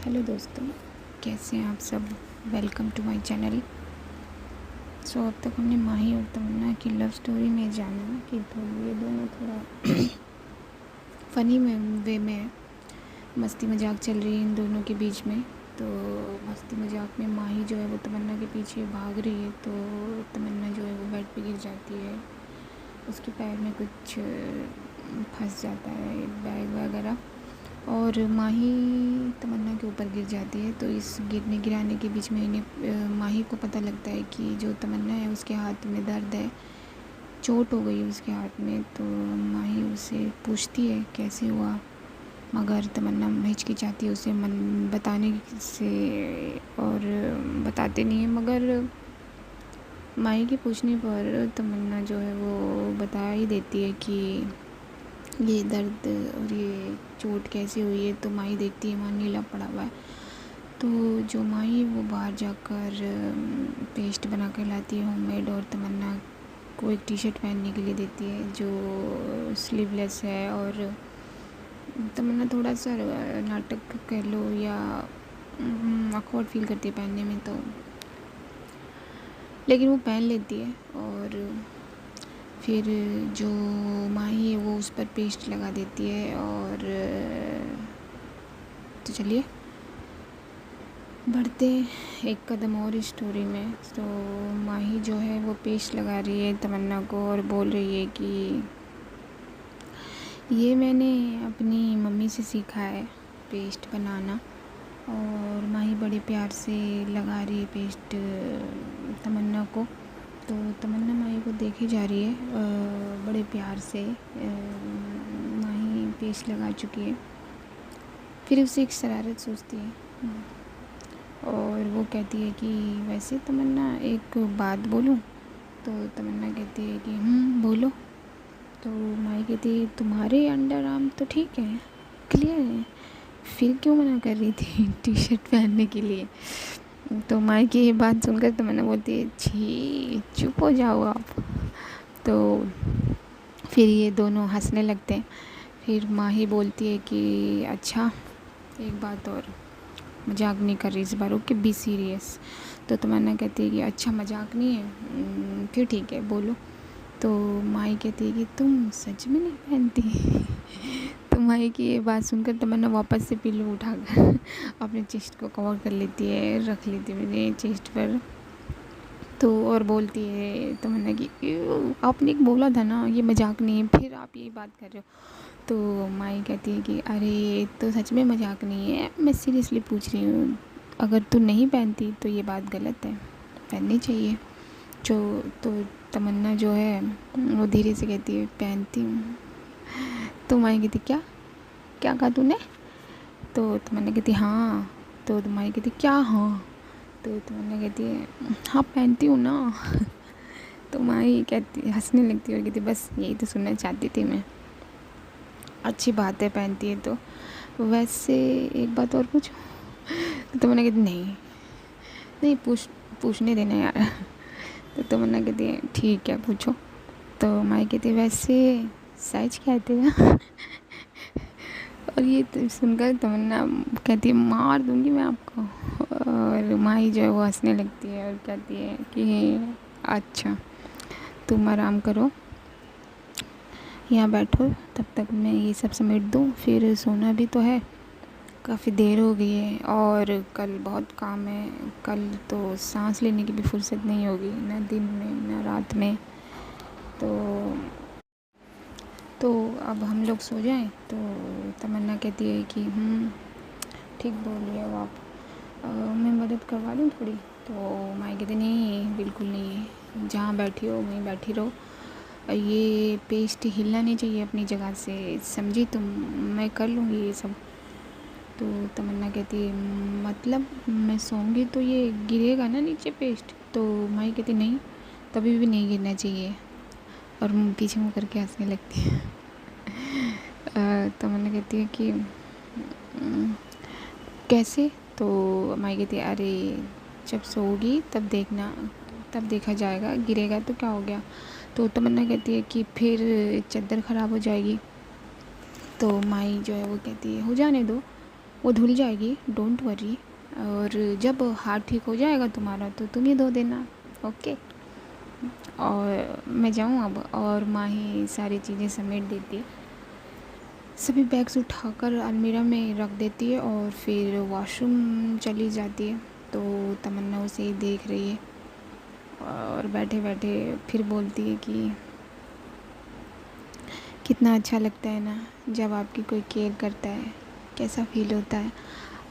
Hello दोस्तों, कैसे हैं आप सब। Welcome to my channel. अब तक हमने माही और तमन्ना की लव स्टोरी में जाना कि तो ये दोनों थोड़ा फ़नी में वे में मस्ती मजाक चल रही है इन दोनों के बीच में। तो मस्ती मजाक में माही जो है वो तमन्ना के पीछे भाग रही है, तो तमन्ना जो है वो बेड पे गिर जाती है। उसके पैर में कुछ फंस जाता है, बैग वगैरह, और माही तमन्ना के ऊपर गिर जाती है। तो इस गिरने गिराने के बीच में इन्हें माही को पता लगता है कि जो तमन्ना है उसके हाथ में दर्द है, चोट हो गई उसके हाथ में। तो माही उसे पूछती है कैसे हुआ, मगर तमन्ना हिचकिचाती है उसे मन बताने से, और बताते नहीं है। मगर माही के पूछने पर तमन्ना जो है वो बता ही देती है कि ये दर्द और ये चोट कैसे हुई है। तो माही देखती है वहाँ नीला पड़ा हुआ है। तो जो माही वो बाहर जाकर पेस्ट बना कर लाती है होममेड, और तमन्ना को एक टी शर्ट पहनने के लिए देती है जो स्लीवलेस है। और तमन्ना थोड़ा सा नाटक कह लो या ऑकवर्ड फील करती है पहनने में, तो लेकिन वो पहन लेती है। और फिर जो माही है वो उस पर पेस्ट लगा देती है। और तो चलिए बढ़ते एक कदम और इस स्टोरी में। तो माही जो है वो पेस्ट लगा रही है तमन्ना को और बोल रही है कि ये मैंने अपनी मम्मी से सीखा है पेस्ट बनाना। और माही बड़े प्यार से लगा रही है पेस्ट तमन्ना को। तो तमन्ना माही को देखे जा रही है बड़े प्यार से। माही पेस्ट लगा चुकी है। फिर उसे एक शरारत सोचती है और वो कहती है कि वैसे तमन्ना एक बात बोलूं। तो तमन्ना कहती है कि बोलो। तो माही कहती है तुम्हारे अंडर आर्म तो ठीक है, क्लियर है, फिर क्यों मना कर रही थी टी शर्ट पहनने के लिए। तो माही की ये बात सुनकर तमन्ना बोलती है छी चुप हो जाओ आप। तो फिर ये दोनों हंसने लगते हैं। फिर माही बोलती है कि अच्छा एक बात और, मजाक नहीं कर रही इस बार, ओके बी सीरियस। तो तमन्ना कहती है कि अच्छा मजाक नहीं है, फिर ठीक है बोलो। तो माही कहती है कि तुम सच में नहीं पहनती। तो माही की ये बात सुनकर तमन्ना वापस से पिल्लो उठाकर अपने चेस्ट को कवर कर लेती है, रख लेती है मेरे चेस्ट पर। तो और बोलती है तमन्ना कि आपने एक बोला था ना ये मजाक नहीं है, फिर आप ये बात कर रहे हो। तो माही कहती है कि अरे तो सच में मजाक नहीं है, मैं सीरियसली पूछ रही हूँ, अगर तू नहीं पहनती तो ये बात गलत है, पहननी चाहिए। जो तो तमन्ना जो है वो धीरे से कहती है पहनती हूँ। तो माही कहती क्या क्या कहा तूने। तो तमन्ना कहती हाँ। तो माही कहती क्या हाँ। तो तमन्ना कहती है हाँ पहनती हूँ ना। तो माही कहती हंसने लगती है और कहती बस यही तो सुनना चाहती थी मैं, अच्छी बात है पहनती है तो। वैसे एक बात और पूछो। तो तमन्ना कहती नहीं नहीं पूछने देना यार। तो तमन्ना कहती है ठीक है पूछो। तो माही कहती है वैसे साइज क्या है तेरा। और ये तो सुनकर तमन्ना कहती है मार दूंगी मैं आपको। और माही जो है वो हंसने लगती है और कहती है कि अच्छा तुम आराम करो, यहाँ बैठो, तब तक मैं ये सब समेट दूँ, फिर सोना भी तो है, काफ़ी देर हो गई है और कल बहुत काम है। कल तो सांस लेने की भी फुर्सत नहीं होगी, ना दिन में ना रात में। तो अब हम लोग सो जाएं। तो तमन्ना कहती है कि ठीक बोल रही हो आप, मैं मदद करवा दूँ थोड़ी। तो माई कहती नहीं बिल्कुल नहीं, जहाँ बैठी हो वहीं बैठी रहो, ये पेस्ट हिलना नहीं चाहिए अपनी जगह से, समझी तुम, मैं कर लूँगी ये सब। तो तमन्ना कहती है मतलब मैं सोऊंगी तो ये गिरेगा ना नीचे पेस्ट। तो माई कहती नहीं कभी भी नहीं गिरना चाहिए, और पीछे मुँह करके हंसने लगती है। तमन्ना कहती है कि कैसे। तो माई कहती है अरे जब सोओगी तब देखना, तब देखा जाएगा, गिरेगा तो क्या हो गया। तो तमन्ना कहती है कि फिर चादर ख़राब हो जाएगी। तो माई जो है वो कहती है हो जाने दो, वो धुल जाएगी, डोंट वरी। और जब हाथ ठीक हो जाएगा तुम्हारा तो तुम ही धो देना, ओके। और मैं जाऊँ अब, और माँ ही सारी चीज़ें समेट देती है, सभी बैग्स उठाकर अलमीरा में रख देती है और फिर वॉशरूम चली जाती है। तो तमन्ना उसे ही देख रही है और बैठे बैठे फिर बोलती है कि कितना अच्छा लगता है ना जब आपकी कोई केयर करता है, कैसा फील होता है।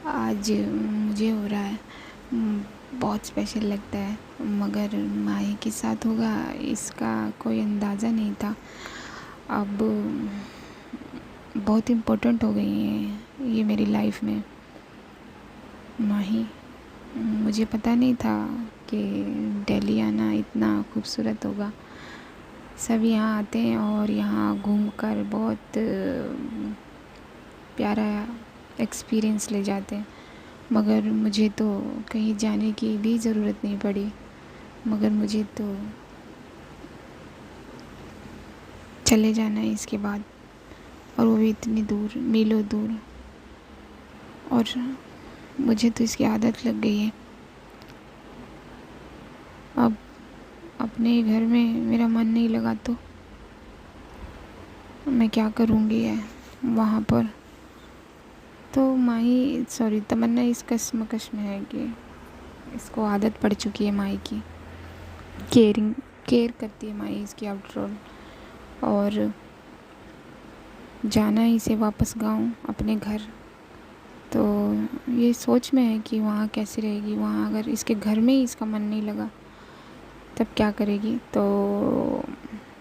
आज मुझे हो रहा है, बहुत स्पेशल लगता है, मगर माही के साथ होगा इसका कोई अंदाज़ा नहीं था। अब बहुत इम्पोर्टेंट हो गई है ये मेरी लाइफ में माही। मुझे पता नहीं था कि दिल्ली आना इतना खूबसूरत होगा। सब यहाँ आते हैं और यहाँ घूमकर बहुत प्यारा एक्सपीरियंस ले जाते हैं, मगर मुझे तो कहीं जाने की भी ज़रूरत नहीं पड़ी। मगर मुझे तो चले जाना है इसके बाद, और वो भी इतनी दूर, मीलों दूर। और मुझे तो इसकी आदत लग गई है। अब अपने घर में मेरा मन नहीं लगा तो मैं क्या करूँगी है वहाँ पर। तो माही, सॉरी, तमन्ना इस कश्मकश में है कि इसको आदत पड़ चुकी है माही की, केयर करती है माही इसकी आफ्टर ऑल। और जाना है इसे वापस गाँव अपने घर, तो ये सोच में है कि वहाँ कैसे रहेगी। वहाँ अगर इसके घर में ही इसका मन नहीं लगा तब क्या करेगी। तो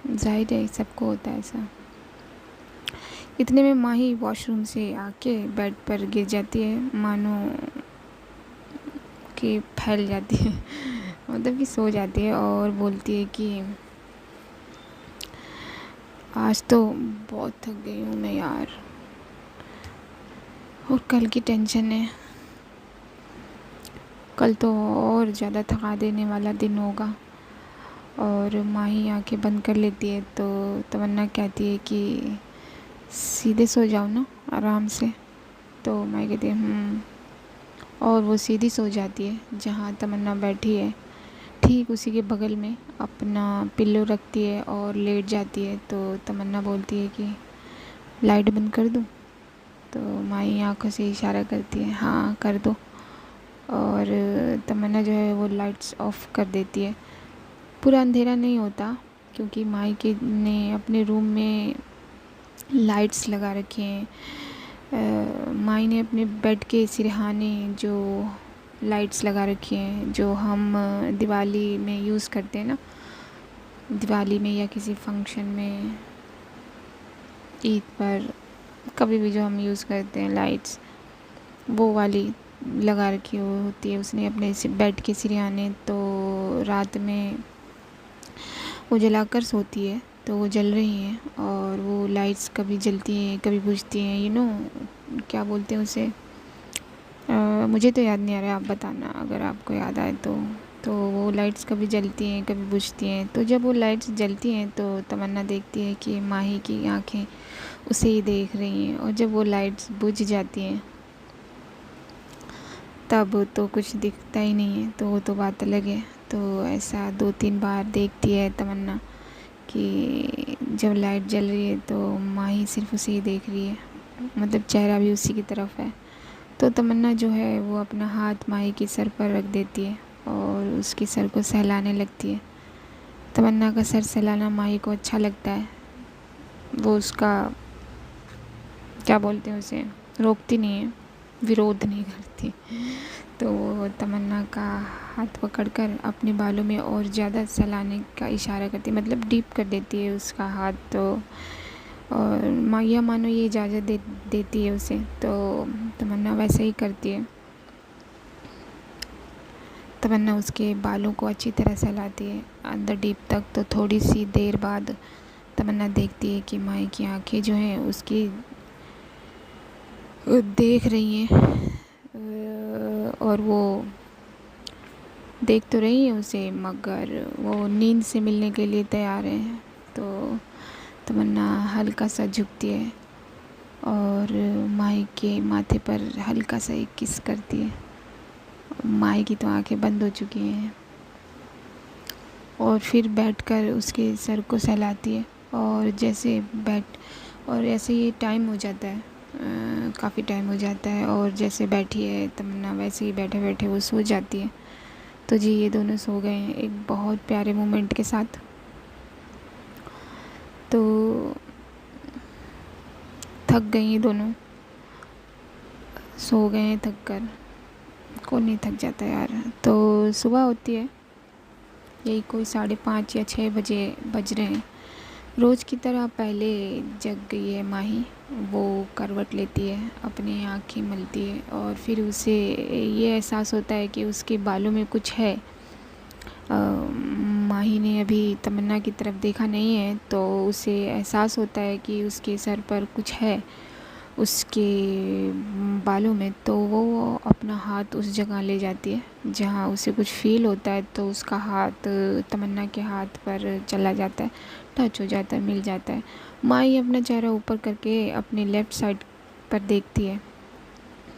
जाहिर है सबको होता है ऐसा। इतने में माही वॉशरूम से आके बेड पर गिर जाती है, मानो कि फैल जाती है मतलब कि सो जाती है और बोलती है कि आज तो बहुत थक गई हूँ मैं यार, और कल की टेंशन है, कल तो और ज़्यादा थका देने वाला दिन होगा। और माही आंखें बंद कर लेती है तो तमन्ना कहती है कि सीधे सो जाओ ना आराम से। तो माही कहती है और वो सीधी सो जाती है जहाँ तमन्ना बैठी है, ठीक उसी के बगल में अपना पिल्लो रखती है और लेट जाती है। तो तमन्ना बोलती है कि लाइट बंद कर दूँ। तो माही आंखों से इशारा करती है हाँ कर दो, और तमन्ना जो है वो लाइट्स ऑफ कर देती है। पूरा अंधेरा नहीं होता क्योंकि माही के ने अपने रूम में लाइट्स लगा रखे हैं। माही ने अपने बेड के सिरहाने जो लाइट्स लगा रखी हैं, जो हम दिवाली में यूज़ करते हैं ना, दिवाली में या किसी फंक्शन में, ईद पर, कभी भी जो हम यूज़ करते हैं लाइट्स, वो वाली लगा रखी होती है उसने अपने बेड के सिरहाने। तो रात में वो जलाकर सोती है, तो वो जल रही हैं और वो लाइट्स कभी जलती हैं कभी बुझती हैं, क्या बोलते हैं उसे, मुझे तो याद नहीं आ रहा, आप बताना अगर आपको याद आए तो वो लाइट्स कभी जलती हैं कभी बुझती हैं। तो जब वो लाइट्स जलती हैं तो तमन्ना देखती है कि माही की आंखें उसे ही देख रही हैं, और जब वो लाइट्स बुझ जाती हैं तब तो कुछ दिखता ही नहीं है, तो वो तो बात अलग है। तो ऐसा 2-3 बार देखती है तमन्ना कि जब लाइट जल रही है तो माही सिर्फ उसे ही देख रही है, मतलब चेहरा भी उसी की तरफ है। तो तमन्ना जो है वो अपना हाथ माही के सर पर रख देती है और उसके सर को सहलाने लगती है। तमन्ना का सर सहलाना माही को अच्छा लगता है, वो उसका क्या बोलते हैं उसे, रोकती नहीं है, विरोध नहीं करती। तो वो तमन्ना का हाथ पकड़कर अपने बालों में और ज़्यादा सहलाने का इशारा करती है, मतलब डीप कर देती है उसका हाथ। तो और माया मानो ये इजाज़त देती है उसे, तो तमन्ना वैसे ही करती है। तमन्ना उसके बालों को अच्छी तरह सहलाती है अंदर डीप तक। तो थोड़ी सी देर बाद तमन्ना देखती है कि माई की आंखें जो हैं उसकी देख रही हैं, और वो देख तो रही है उसे, मगर वो नींद से मिलने के लिए तैयार है। तो तमन्ना हल्का सा झुकती है और माही के माथे पर हल्का सा एक किस करती है। माही की तो आंखें बंद हो चुकी हैं और फिर बैठकर उसके सर को सहलाती है। और जैसे और ऐसे ये टाइम हो जाता है, काफ़ी टाइम हो जाता है, और जैसे बैठी है तमन्ना वैसे ही बैठे बैठे वो सो जाती है। तो जी ये दोनों सो गए हैं एक बहुत प्यारे मोमेंट के साथ। तो थक गई ये दोनों, सो गए हैं थक कर। कौन नहीं थक जाता यार। तो सुबह होती है, यही कोई 5:30 या 6 बजे बज रहे हैं। रोज़ की तरह पहले जग गई है माही। वो करवट लेती है, अपनी आँखें मलती है और फिर उसे ये एहसास होता है कि उसके बालों में कुछ है। माही ने अभी तमन्ना की तरफ देखा नहीं है, तो उसे एहसास होता है कि उसके सर पर कुछ है उसके बालों में। तो वो अपना हाथ उस जगह ले जाती है जहाँ उसे कुछ फील होता है। तो उसका हाथ तमन्ना के हाथ पर चला जाता है, टच हो जाता है, मिल जाता है। माही अपना चेहरा ऊपर करके अपने लेफ़्ट साइड पर देखती है,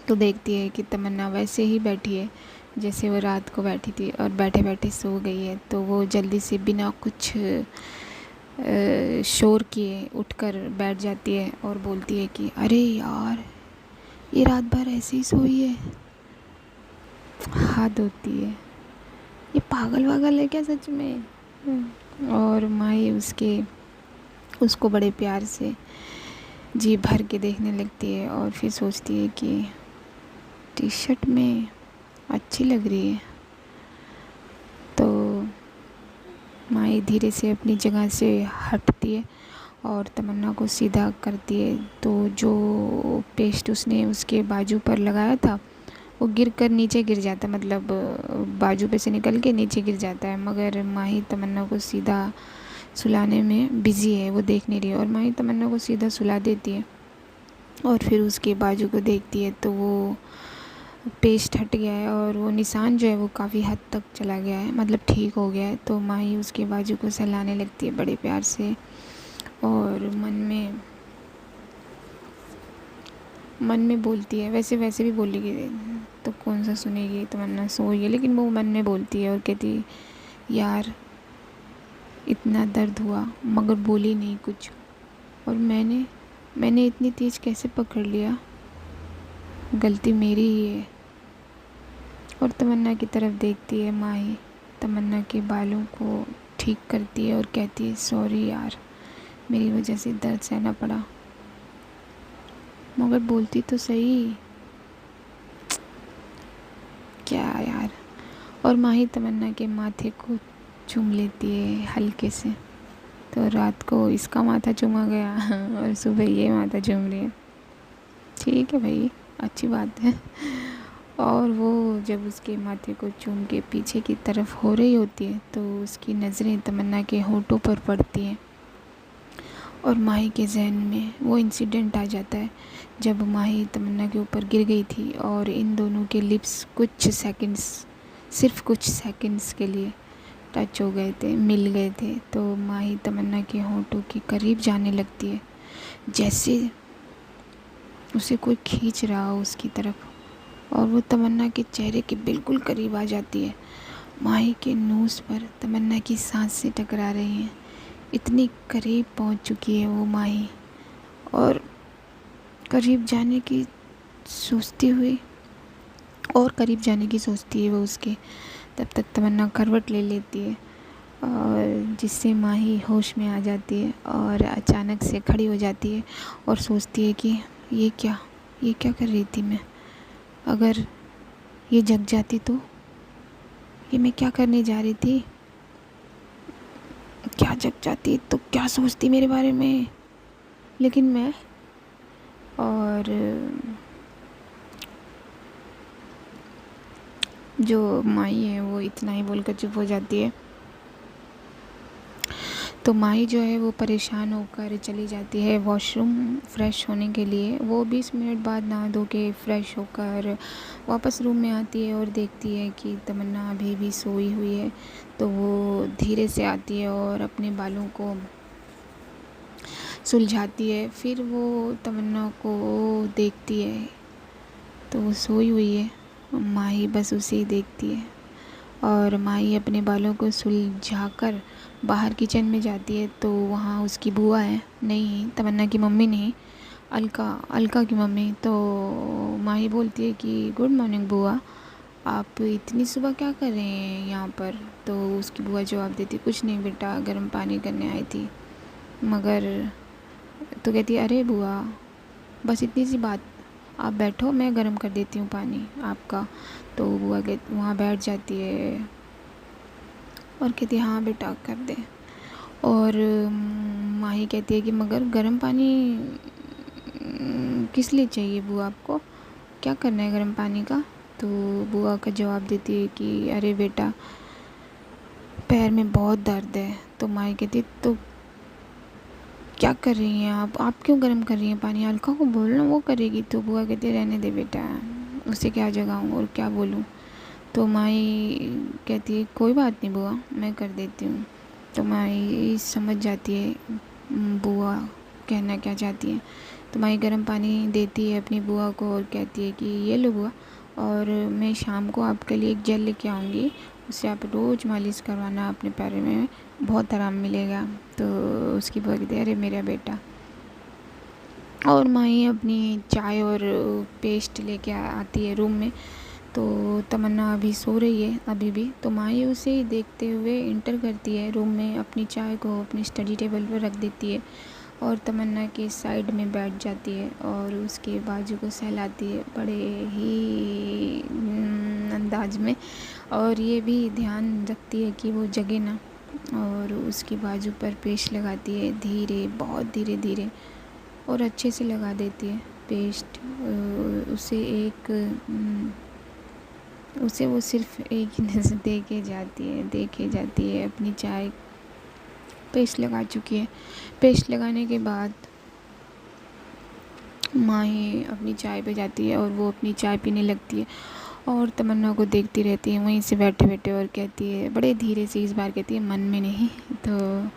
तो देखती है कि तमन्ना वैसे ही बैठी है जैसे वो रात को बैठी थी और बैठे बैठे सो गई है। तो वो जल्दी से बिना कुछ शोर किए उठकर बैठ जाती है और बोलती है कि अरे यार, ये रात भर ऐसे ही सोई है। हद होती है, ये पागल वागल है क्या सच में। और माही उसको बड़े प्यार से जी भर के देखने लगती है और फिर सोचती है कि टी शर्ट में अच्छी लग रही है। तो माही धीरे से अपनी जगह से हटती है और तमन्ना को सीधा करती है। तो जो पेस्ट उसने उसके बाजू पर लगाया था वो गिर कर नीचे गिर जाता है, मतलब बाजू पे से निकल के नीचे गिर जाता है। मगर माही तमन्ना को सीधा सुलाने में बिज़ी है, वो देख नहीं रही है। और माही तमन्ना को सीधा सुला देती है और फिर उसके बाजू को देखती है तो वो पेस्ट हट गया है और वो निशान जो है वो काफ़ी हद तक चला गया है, मतलब ठीक हो गया है। तो माही उसके बाजू को सहलाने लगती है बड़े प्यार से और मन में बोलती है। वैसे भी बोलेगी तो कौन सा सुनेगी, तमन्ना सोई है, लेकिन वो मन में बोलती है और कहती है यार इतना दर्द हुआ मगर बोली नहीं कुछ, और मैंने इतनी तेज़ कैसे पकड़ लिया, गलती मेरी ही है। और तमन्ना की तरफ देखती है माही, तमन्ना के बालों को ठीक करती है और कहती है सॉरी यार, मेरी वजह से दर्द सहना पड़ा, मगर बोलती तो सही। क्या यार। और माही तमन्ना के माथे को चूम लेती है हल्के से। तो रात को इसका माथा चूमा गया और सुबह ये माथा चूम रही है। ठीक है भाई, अच्छी बात है। और वो जब उसके माथे को चूम के पीछे की तरफ हो रही होती है तो उसकी नज़रें तमन्ना के होठों पर पड़ती हैं और माही के जहन में वो इंसिडेंट आ जाता है जब माही तमन्ना के ऊपर गिर गई थी और इन दोनों के लिप्स सिर्फ कुछ सेकंड्स के लिए टच हो गए थे, मिल गए थे। तो माही तमन्ना के होठों के करीब जाने लगती है, जैसे उसे कोई खींच रहा हो उसकी तरफ, और वो तमन्ना के चेहरे के बिल्कुल करीब आ जाती है। माही के नोज़ पर तमन्ना की सांसें टकरा रही हैं, इतनी करीब पहुंच चुकी है वो माही। और करीब जाने की सोचती हुई और करीब जाने की सोचती है वो उसके, तब तक तमन्ना करवट ले लेती है और जिससे माही होश में आ जाती है और अचानक से खड़ी हो जाती है और सोचती है कि ये क्या कर रही थी मैं, अगर ये जग जाती तो ये मैं क्या करने जा रही थी, क्या जग जाती तो क्या सोचती मेरे बारे में। लेकिन मैं और जो माही है वो इतना ही बोलकर चुप हो जाती है। तो माही जो है वो परेशान होकर चली जाती है वॉशरूम फ्रेश होने के लिए। वो 20 मिनट बाद नहा धो के फ्रेश होकर वापस रूम में आती है और देखती है कि तमन्ना अभी भी सोई हुई है। तो वो धीरे से आती है और अपने बालों को सुलझाती है। फिर वो तमन्ना को देखती है तो वो सोई हुई है, माही बस उसे ही देखती है। और माही अपने बालों को सुलझाकर बाहर किचन में जाती है तो वहाँ उसकी बुआ है, नहीं तमन्ना की मम्मी नहीं, अलका, अलका की मम्मी। तो माही बोलती है कि गुड मॉर्निंग बुआ, आप इतनी सुबह क्या कर रहे हैं यहाँ पर? तो उसकी बुआ जवाब देती, कुछ नहीं बेटा, गर्म पानी करने आई थी। मगर तो कहती है, अरे बुआ बस इतनी सी बात, आप बैठो मैं गर्म कर देती हूँ पानी आपका। तो बुआ के वहाँ बैठ जाती है और कहती है, हाँ बेटा कर दे। और माही कहती है कि मगर गर्म पानी किस लिए चाहिए बुआ आपको, क्या करना है गर्म पानी का? तो बुआ का जवाब देती है कि अरे बेटा पैर में बहुत दर्द है। तो माही कहती तो क्या कर रही हैं आप क्यों गर्म कर रही हैं पानी, अलका को बोलना वो करेगी। तो बुआ कहती रहने दे बेटा, उसे क्या जगाऊँ और क्या बोलूँ। तो माही कहती है कोई बात नहीं बुआ, मैं कर देती हूँ। तो माही समझ जाती है बुआ कहना क्या चाहती है। तो माही गर्म पानी देती है अपनी बुआ को और कहती है कि ये लो बुआ, और मैं शाम को आपके लिए एक जेल लेके आऊँगी, उससे आप रोज़ मालिश करवाना अपने पैरों में, बहुत आराम मिलेगा। तो उसकी बुआ कहती है अरे मेरा बेटा। और माही अपनी चाय और पेस्ट लेके आती है रूम में। तो तमन्ना अभी सो रही है अभी भी। तो माही उसे देखते हुए इंटर करती है रूम में, अपनी चाय को अपनी स्टडी टेबल पर रख देती है और तमन्ना के साइड में बैठ जाती है और उसके बाजू को सहलाती है बड़े ही अंदाज में, और ये भी ध्यान रखती है कि वो जगे ना। और उसकी बाजू पर पेस्ट लगाती है धीरे, बहुत धीरे धीरे, और अच्छे से लगा देती है पेस्ट। उसे वो सिर्फ एक ही नज़र देखे जाती है अपनी चाय पेस्ट लगा चुकी है। पेस्ट लगाने के बाद माही अपनी चाय पे जाती है और वो अपनी चाय पीने लगती है और तमन्ना को देखती रहती है वहीं से बैठे बैठे, और कहती है बड़े धीरे से, इस बार कहती है मन में नहीं, तो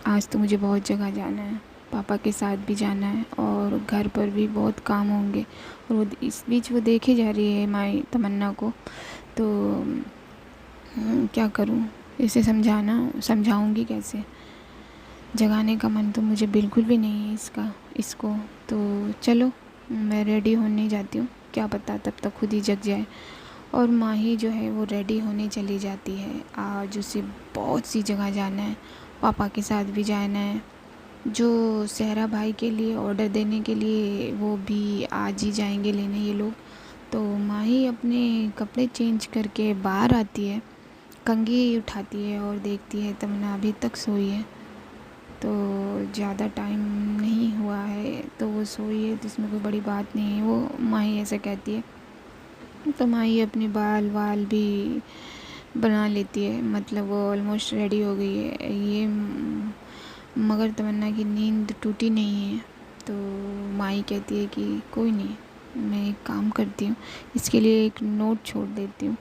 आज तो मुझे बहुत जगह जाना है, पापा के साथ भी जाना है और घर पर भी बहुत काम होंगे। और वो इस बीच वो देखे जा रही है माई तमन्ना को। तो क्या करूँ, इसे समझाऊंगी कैसे, जगाने का मन तो मुझे बिल्कुल भी नहीं है इसको। तो चलो मैं रेडी होने जाती हूँ, क्या पता तब तक खुद ही जग जाए। और माही जो है वो रेडी होने चली जाती है। आज उसे बहुत सी जगह जाना है, पापा के साथ भी जाना है, जो सहरा भाई के लिए ऑर्डर देने के लिए वो भी आज ही जाएंगे लेने ये लोग। तो माही अपने कपड़े चेंज करके बाहर आती है, कंघी उठाती है और देखती है तमन्ना अभी तक सोई है। तो ज़्यादा टाइम नहीं हुआ है तो वो सोई है, तो इसमें कोई बड़ी बात नहीं है, वो माही ऐसा कहती है। तो माही अपने बाल वाल भी बना लेती है, मतलब वो ऑलमोस्ट रेडी हो गई है ये। मगर तमन्ना की नींद टूटी नहीं है। तो माही कहती है कि कोई नहीं, मैं एक काम करती हूँ, इसके लिए एक नोट छोड़ देती हूँ,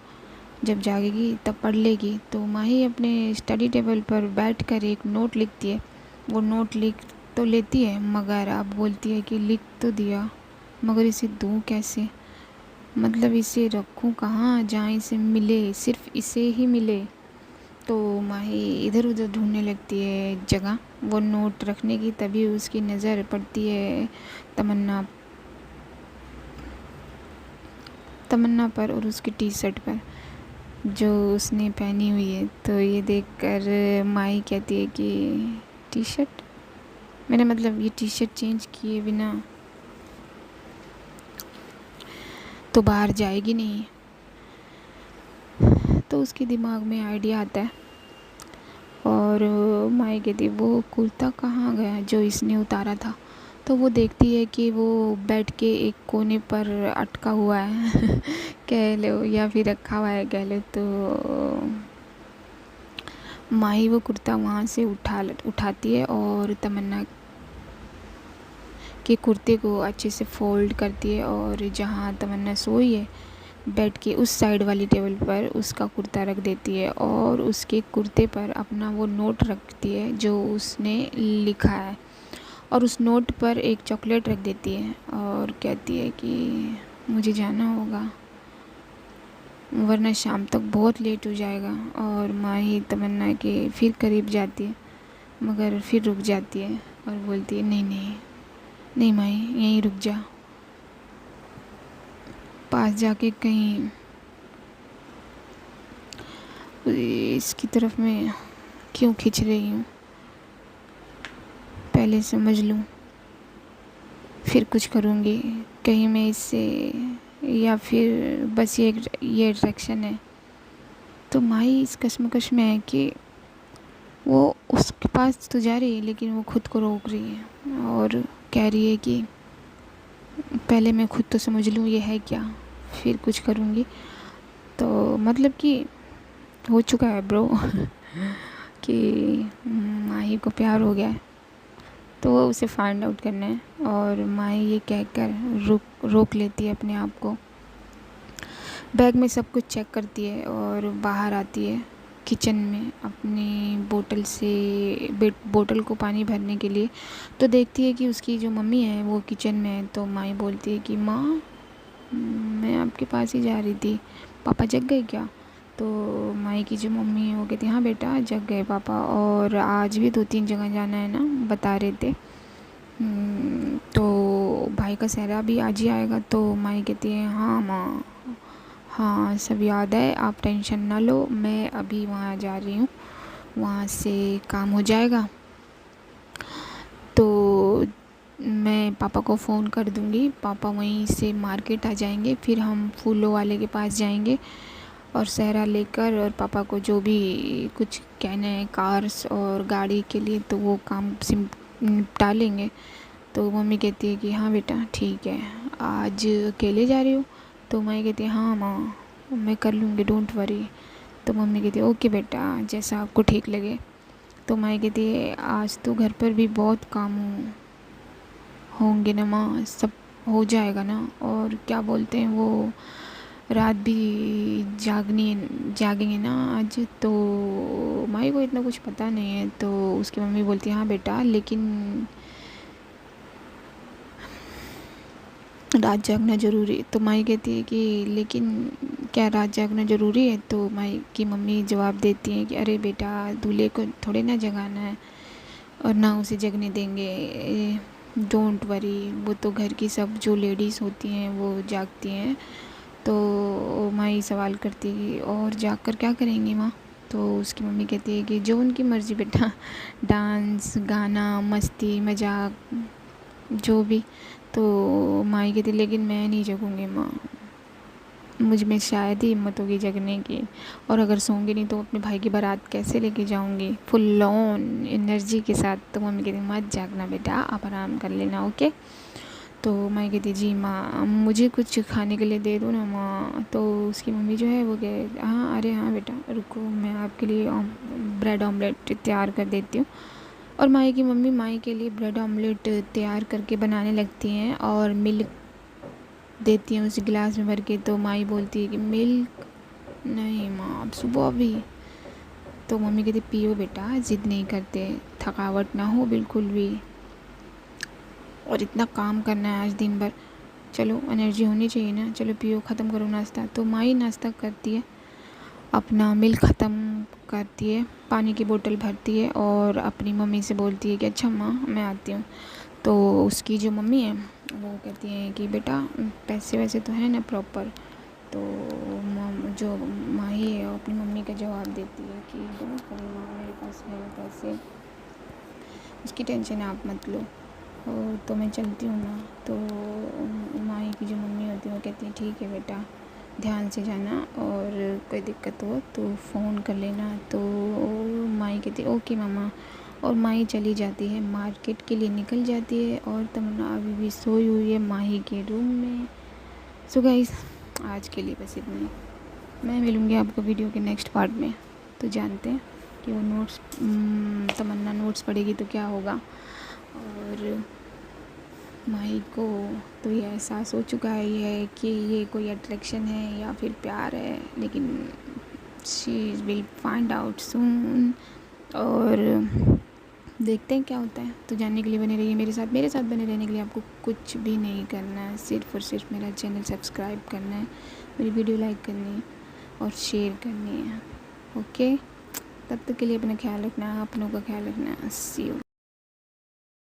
जब जागेगी तब पढ़ लेगी। तो माही अपने स्टडी टेबल पर बैठकर एक नोट लिखती है। वो नोट लिख तो लेती है मगर अब बोलती है कि लिख तो दिया मगर इसे दूँ कैसे, मतलब इसे रखूँ कहाँ जहाँ इसे मिले, सिर्फ इसे ही मिले। तो माही इधर उधर ढूंढने लगती है जगह वो नोट रखने की। तभी उसकी नज़र पड़ती है तमन्ना पर और उसकी टी शर्ट पर जो उसने पहनी हुई है। तो ये देखकर माही कहती है कि टी शर्ट, मेरा मतलब ये टी शर्ट चेंज किए बिना तो बाहर जाएगी नहीं। तो उसके दिमाग में आइडिया आता है और माही कहती वो कुर्ता कहाँ गया जो इसने उतारा था। तो वो देखती है कि वो बेड के एक कोने पर अटका हुआ है कह लो या फिर रखा हुआ है कह लो। तो माही वो कुर्ता वहाँ से उठाती है और तमन्ना के कुर्ते को अच्छे से फोल्ड करती है और जहाँ तमन्ना सोई है बेड के उस साइड वाली टेबल पर उसका कुर्ता रख देती है और उसके कुर्ते पर अपना वो नोट रखती है जो उसने लिखा है, और उस नोट पर एक चॉकलेट रख देती है और कहती है कि मुझे जाना होगा वरना शाम तक बहुत लेट हो जाएगा। और माही तमन्ना के फिर करीब जाती है मगर फिर रुक जाती है और बोलती है नहीं नहीं नहीं माही, यहीं रुक जा, पास जाके कहीं इसकी तरफ मैं क्यों खींच रही हूँ, पहले समझ लूँ फिर कुछ करूँगी, कहीं मैं इससे, या फिर बस ये अट्रैक्शन है। तो माही इस कश्मकश में है कि वो उसके पास तो जा रही है लेकिन वो खुद को रोक रही है और कह रही है कि पहले मैं खुद तो समझ लूँ ये है क्या, फिर कुछ करूँगी। तो मतलब कि हो चुका है ब्रो कि माही को प्यार हो गया है, तो वो उसे फाइंड आउट करना है। और माही ये कहकर रोक लेती है अपने आप को, बैग में सब कुछ चेक करती है और बाहर आती है किचन में अपनी बोतल को पानी भरने के लिए। तो देखती है कि उसकी जो मम्मी है वो किचन में है। तो माई बोलती है कि माँ, मैं आपके पास ही जा रही थी, पापा जग गए क्या? तो माई की जो मम्मी है वो कहती है हाँ बेटा जग गए पापा, और आज भी 2-3 जगह जाना है ना, बता रहे थे। तो भाई का सहरा भी आज ही आएगा। तो माई कहती है हाँ माँ, हाँ सब याद है, आप टेंशन ना लो, मैं अभी वहाँ जा रही हूँ, वहाँ से काम हो जाएगा तो मैं पापा को फ़ोन कर दूँगी, पापा वहीं से मार्केट आ जाएंगे, फिर हम फूलों वाले के पास जाएंगे और सहरा लेकर, और पापा को जो भी कुछ कहना है कार्स और गाड़ी के लिए तो वो काम निपटा लेंगे। तो मम्मी कहती है कि हाँ बेटा ठीक है, आज अकेले जा रही हो? तो मैं कहती है हाँ माँ मैं कर लूँगी, डोंट वरी। तो मम्मी कहती है ओके बेटा, जैसा आपको ठीक लगे। तो माँ कहती है आज तो घर पर भी बहुत काम होंगे ना माँ, सब हो जाएगा ना, और क्या बोलते हैं वो रात भी जागेंगे ना आज। तो माँ को इतना कुछ पता नहीं है। तो उसकी मम्मी बोलती है हाँ बेटा, लेकिन रात जागना ज़रूरी है। तो माई कहती है कि लेकिन क्या रात जागना ज़रूरी है? तो माई की मम्मी जवाब देती है कि अरे बेटा, दूल्हे को थोड़े ना जगाना है और ना उसे जगने देंगे, डोंट वरी, वो तो घर की सब जो लेडीज़ होती हैं वो जागती हैं। तो माई सवाल करती है और जाग कर क्या करेंगी माँ? तो उसकी मम्मी कहती है कि जो उनकी मर्ज़ी बेटा, डांस, गाना, मस्ती, मजाक, जो भी। तो माई कहती लेकिन मैं नहीं जगूंगी माँ, मुझ में शायद ही हिम्मत होगी जगने की, और अगर सोऊंगी नहीं तो अपने भाई की बारात कैसे लेके जाऊंगी फुल ऑन एनर्जी के साथ। तो मम्मी कहती मत जागना बेटा, आप आराम कर लेना, ओके। तो माई कहती जी माँ मुझे कुछ खाने के लिए दे दो ना माँ। तो उसकी मम्मी जो है वो कहे हाँ अरे हाँ बेटा रुको, मैं आपके लिए ब्रेड ऑमलेट तैयार कर देती हूँ। और माई की मम्मी माई के लिए ब्रेड ऑमलेट तैयार करके बनाने लगती हैं और मिल्क देती हैं उस गिलास में भर के। तो माई बोलती है कि मिल्क नहीं माँ, अब सुबह भी। तो मम्मी कहती पियो बेटा, ज़िद नहीं करते, थकावट ना हो बिल्कुल भी, और इतना काम करना है आज दिन भर, चलो एनर्जी होनी चाहिए ना, चलो पियो, ख़त्म करो नाश्ता। तो माई नाश्ता करती है, अपना मिल्क ख़त्म करती है, पानी की बोतल भरती है और अपनी मम्मी से बोलती है कि अच्छा माँ मैं आती हूँ। तो उसकी जो मम्मी है वो कहती है कि बेटा पैसे वैसे तो है ना प्रॉपर? तो जो माही है अपनी मम्मी का जवाब देती है कि डोंट वरी माँ, मेरे पास है पैसे, उसकी टेंशन आप मत लो, तो मैं चलती हूँ ना। तो माही की जो मम्मी होती है वो कहती है ठीक है बेटा, ध्यान से जाना, और कोई दिक्कत हो तो फ़ोन कर लेना। तो माई कहती है ओके मामा, और माई चली जाती है, मार्केट के लिए निकल जाती है, और तमन्ना अभी भी सोई हुई है माही के रूम में। सो गाइस आज के लिए बस इतना ही, मैं मिलूँगी आपको वीडियो के नेक्स्ट पार्ट में। तो जानते हैं कि वो तमन्ना नोट्स पढ़ेगी तो क्या होगा, और माही को तो ये एहसास हो चुका है कि ये कोई अट्रैक्शन है या फिर प्यार है, लेकिन she will find out soon. और देखते हैं क्या होता है। तो जानने के लिए बने रहिए मेरे साथ बने रहने के लिए आपको कुछ भी नहीं करना है, सिर्फ़ और सिर्फ मेरा चैनल सब्सक्राइब करना है, मेरी वीडियो लाइक करनी है और शेयर करनी है। ओके, तब तक के लिए अपना ख्याल रखना, अपनों का ख्याल रखना। सी यू।